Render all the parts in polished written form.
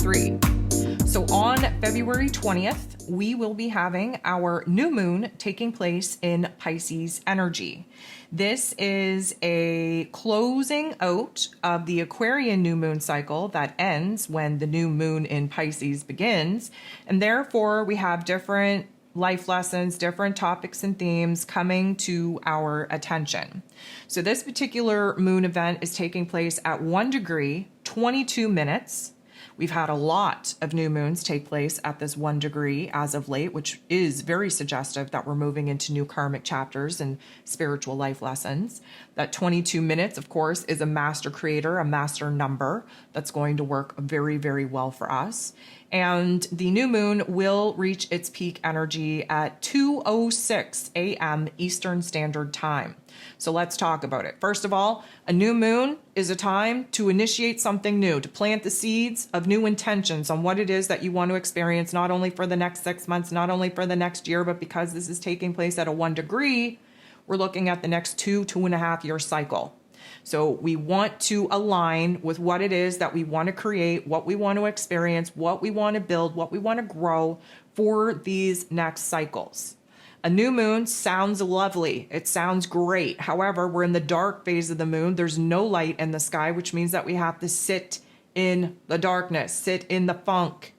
2023. So on February 20th, we will be having our new moon taking place in Pisces energy. This is a closing out of the Aquarian new moon cycle that ends when the new moon in Pisces begins. And therefore, we have different life lessons, different topics and themes coming to our attention. So this particular moon event is taking place at 1 degree, 22 minutes. We've had a lot of new moons take place at this 1 degree as of late, which is very suggestive that we're moving into new karmic chapters and spiritual life lessons. That 22 minutes, of course, is a master creator, a master number that's going to work very, very well for us. And the new moon will reach its peak energy at 2:06 a.m. Eastern Standard Time. So let's talk about it. First of all, a new moon is a time to initiate something new, to plant the seeds of new intentions on what it is that you want to experience, not only for the next 6 months, not only for the next year, but because this is taking place at a 1 degree, we're looking at the next 2.5 year cycle. So we want to align with what it is that we want to create, what we want to experience, what we want to build, what we want to grow for these next cycles. A new moon sounds lovely. It sounds great. However, we're in the dark phase of the moon. There's no light in the sky, which means that we have to sit in the darkness, sit in the funk.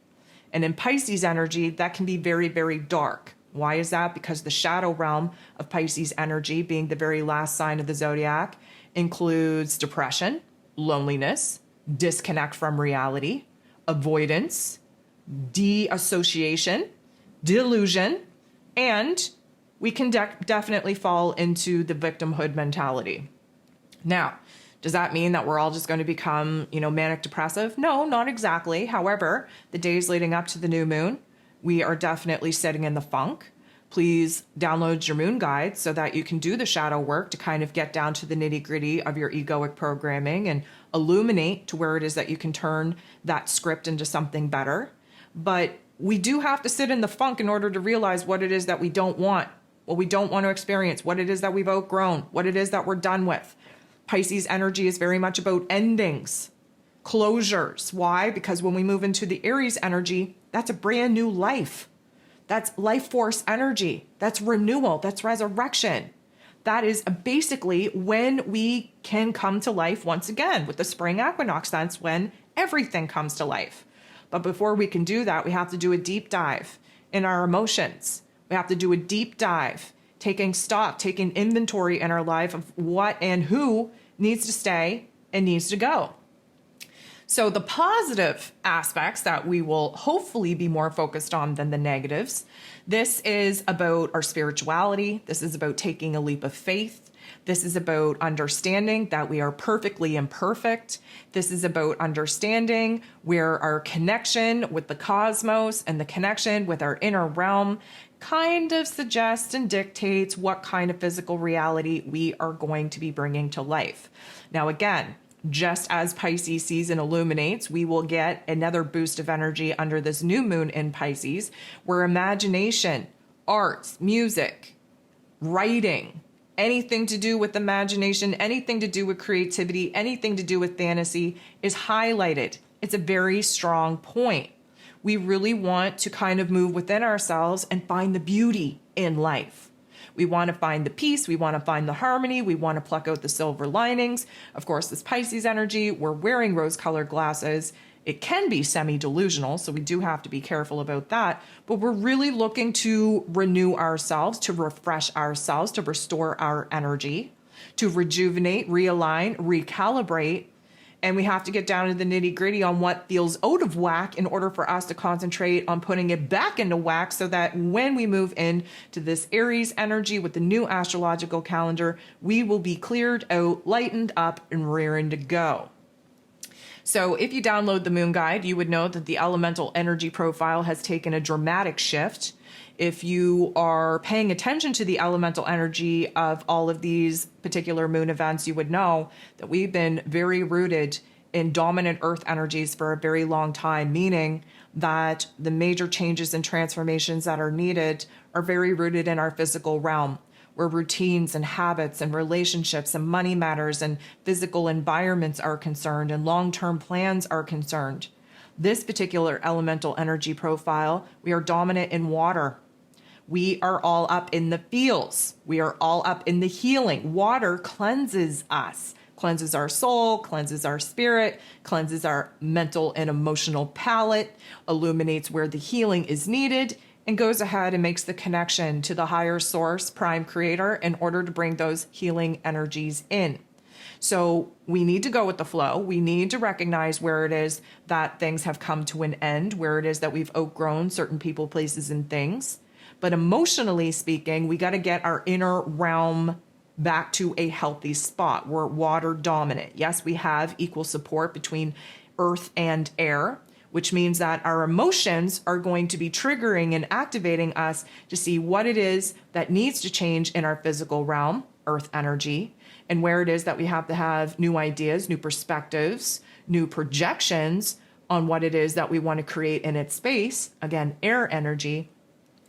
And in Pisces energy, that can be very, very dark. Why is that? Because the shadow realm of Pisces energy, being the very last sign of the zodiac, includes depression, loneliness, disconnect from reality, avoidance, deassociation, delusion, and we can definitely fall into the victimhood mentality. Now, does that mean that we're all just going to become, manic depressive? No, not exactly. However, the days leading up to the new moon, we are definitely sitting in the funk. Please download your moon guide so that you can do the shadow work to kind of get down to the nitty-gritty of your egoic programming and illuminate to where it is that you can turn that script into something better. But we do have to sit in the funk in order to realize what it is that we don't want, what we don't want to experience, what it is that we've outgrown, what it is that we're done with. Pisces energy is very much about endings, closures. Why? Because when we move into the Aries energy, that's a brand new life. That's life force energy. That's renewal. That's resurrection. That is basically when we can come to life once again. With the spring equinox, that's when everything comes to life. But before we can do that, we have to do a deep dive in our emotions. We have to do a deep dive, taking stock, taking inventory in our life of what and who needs to stay and needs to go. So the positive aspects that we will hopefully be more focused on than the negatives. This is about our spirituality. This is about taking a leap of faith. This is about understanding that we are perfectly imperfect. This is about understanding where our connection with the cosmos and the connection with our inner realm kind of suggests and dictates what kind of physical reality we are going to be bringing to life. Now, again, just as Pisces season illuminates, we will get another boost of energy under this new moon in Pisces, where imagination, arts, music, writing, anything to do with imagination, anything to do with creativity, anything to do with fantasy is highlighted. It's a very strong point. We really want to kind of move within ourselves and find the beauty in life. We want to find the peace. We want to find the harmony. We want to pluck out the silver linings. Of course, this Pisces energy, we're wearing rose-colored glasses. It can be semi-delusional, so we do have to be careful about that. But we're really looking to renew ourselves, to refresh ourselves, to restore our energy, to rejuvenate, realign, recalibrate. And we have to get down to the nitty gritty on what feels out of whack in order for us to concentrate on putting it back into whack so that when we move into this Aries energy with the new astrological calendar, we will be cleared out, lightened up, and rearing to go. So if you download the moon guide, you would know that the elemental energy profile has taken a dramatic shift. If you are paying attention to the elemental energy of all of these particular moon events, you would know that we've been very rooted in dominant earth energies for a very long time, meaning that the major changes and transformations that are needed are very rooted in our physical realm, where routines and habits and relationships and money matters and physical environments are concerned and long-term plans are concerned. This particular elemental energy profile, we are dominant in water. We are all up in the feels. We are all up in the healing. Water cleanses us, cleanses our soul, cleanses our spirit, cleanses our mental and emotional palette, illuminates where the healing is needed, and goes ahead and makes the connection to the higher source, prime creator, in order to bring those healing energies in. So we need to go with the flow. We need to recognize where it is that things have come to an end, where it is that we've outgrown certain people, places, and things. But emotionally speaking, we got to get our inner realm back to a healthy spot. We're water dominant. Yes, we have equal support between earth and air, which means that our emotions are going to be triggering and activating us to see what it is that needs to change in our physical realm, earth energy, and where it is that we have to have new ideas, new perspectives, new projections on what it is that we want to create in its space, again, air energy,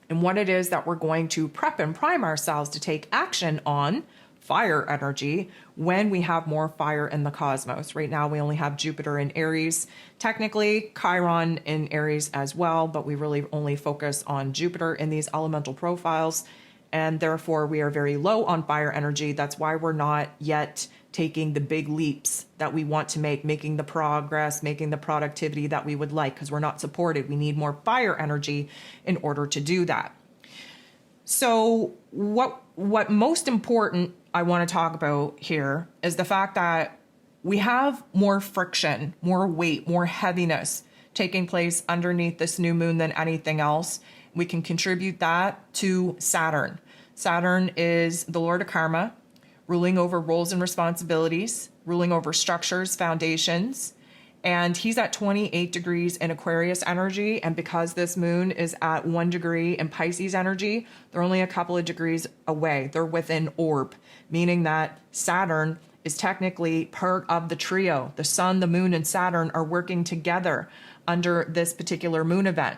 and what it is that we're going to prep and prime ourselves to take action on, fire energy, when we have more fire in the cosmos. Right now, we only have Jupiter in Aries, technically Chiron in Aries as well, but we really only focus on Jupiter in these elemental profiles, and therefore we are very low on fire energy. That's why we're not yet taking the big leaps that we want to make, making the progress, making the productivity that we would like, because we're not supported. We need more fire energy in order to do that. So what most important I want to talk about here is the fact that we have more friction, more weight, more heaviness taking place underneath this new moon than anything else. We can contribute that to Saturn. Saturn is the Lord of Karma, ruling over roles and responsibilities, ruling over structures, foundations, and he's at 28 degrees in Aquarius energy. And because this moon is at 1 degree in Pisces energy, they're only a couple of degrees away. They're within orb, meaning that Saturn is technically part of the trio. The sun, the moon, and Saturn are working together under this particular moon event.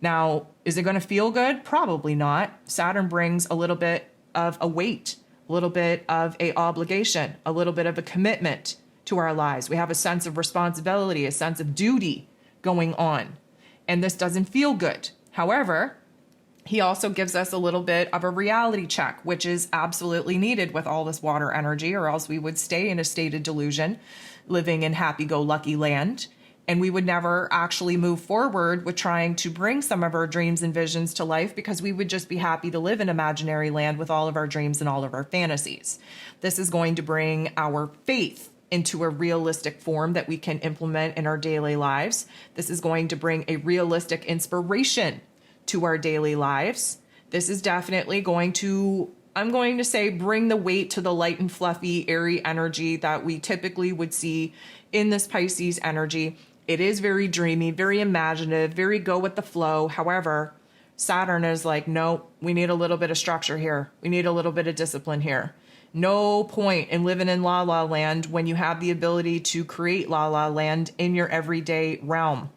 Now, is it going to feel good? Probably not. Saturn brings a little bit of a weight, a little bit of a obligation, a little bit of a commitment to our lives. We have a sense of responsibility, a sense of duty going on, and this doesn't feel good. However, he also gives us a little bit of a reality check, which is absolutely needed with all this water energy, or else we would stay in a state of delusion, living in happy-go-lucky land, and we would never actually move forward with trying to bring some of our dreams and visions to life, because we would just be happy to live in imaginary land with all of our dreams and all of our fantasies. This is going to bring our faith into a realistic form that we can implement in our daily lives. This is going to bring a realistic inspiration to our daily lives. This is definitely going to, I'm going to say, bring the weight to the light and fluffy, airy energy that we typically would see in this Pisces energy. It is very dreamy, very imaginative, very go with the flow. However, Saturn is like, no, we need a little bit of structure here. We need a little bit of discipline here. No point in living in la la land when you have the ability to create la la land in your everyday realm.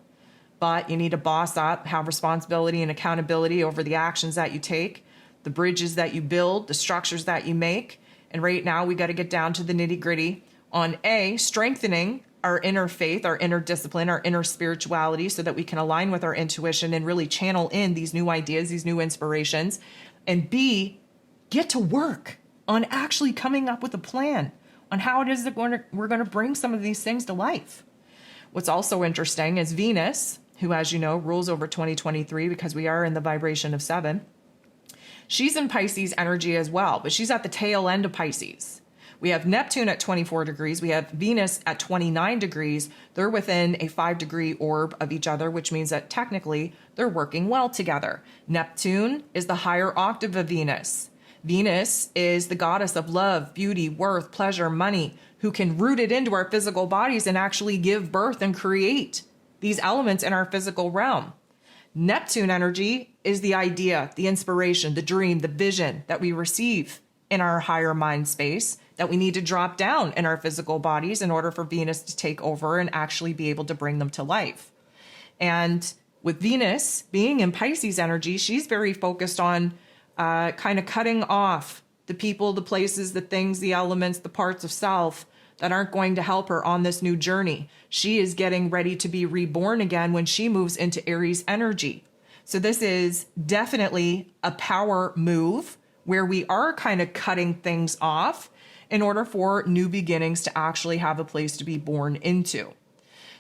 But you need to boss up, have responsibility and accountability over the actions that you take, the bridges that you build, the structures that you make. And right now we got to get down to the nitty gritty on strengthening our inner faith, our inner discipline, our inner spirituality, so that we can align with our intuition and really channel in these new ideas, these new inspirations, and B, get to work on actually coming up with a plan on how it is that we're going to bring some of these things to life. What's also interesting is Venus, who, as you know, rules over 2023 because we are in the vibration of 7. She's in Pisces energy as well, but she's at the tail end of Pisces. We have Neptune at 24 degrees. We have Venus at 29 degrees. They're within a 5-degree orb of each other, which means that technically they're working well together. Neptune is the higher octave of Venus. Venus is the goddess of love, beauty, worth, pleasure, money, who can root it into our physical bodies and actually give birth and create these elements in our physical realm. Neptune energy is the idea, the inspiration, the dream, the vision that we receive in our higher mind space that we need to drop down in our physical bodies in order for Venus to take over and actually be able to bring them to life. And with Venus being in Pisces energy, she's very focused on kind of cutting off the people, the places, the things, the elements, the parts of self that aren't going to help her on this new journey. She is getting ready to be reborn again when she moves into Aries energy. So this is definitely a power move where we are kind of cutting things off in order for new beginnings to actually have a place to be born into.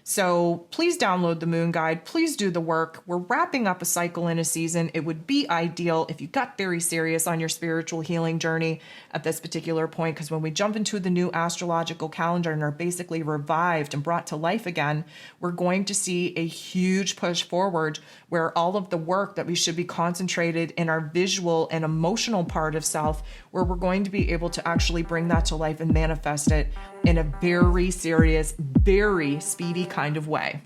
So please download the Moon Guide. Please do the work. We're wrapping up a cycle in a season. It would be ideal if you got very serious on your spiritual healing journey at this particular point, because when we jump into the new astrological calendar and are basically revived and brought to life again, we're going to see a huge push forward where all of the work that we should be concentrated in our visual and emotional part of self, where we're going to be able to actually bring that to life and manifest it in a very serious, very speedy kind of way.